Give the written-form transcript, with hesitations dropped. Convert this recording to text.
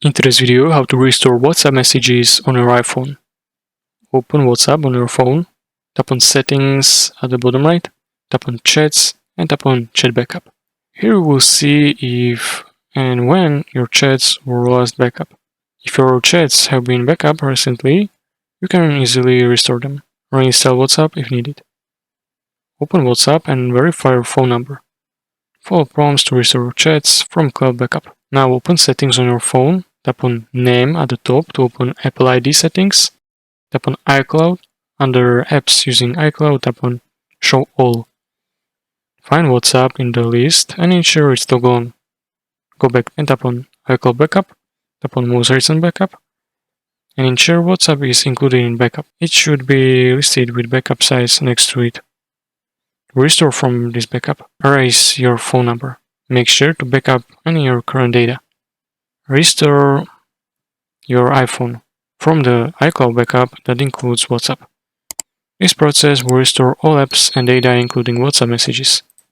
In today's video, how to restore WhatsApp messages on your iPhone. Open WhatsApp on your phone, tap on Settings at the bottom right, tap on Chats, and tap on Chat Backup. Here you will see if and when your chats were last backup. If your chats have been backed recently, you can easily restore them. Reinstall WhatsApp if needed. Open WhatsApp and verify your phone number. Follow prompts to restore your chats from cloud backup. Now open Settings on your phone. Tap on Name at the top to open Apple ID settings. Tap on iCloud. Under Apps using iCloud, tap on Show All. Find WhatsApp in the list and ensure it's toggled on. Go back and tap on iCloud Backup. Tap on Most Recent Backup. And ensure WhatsApp is included in backup. It should be listed with backup size next to it. To restore from this backup, erase your phone number. Make sure to backup any your current data. Restore your iPhone from the iCloud backup that includes WhatsApp. This process will restore all apps and data including WhatsApp messages.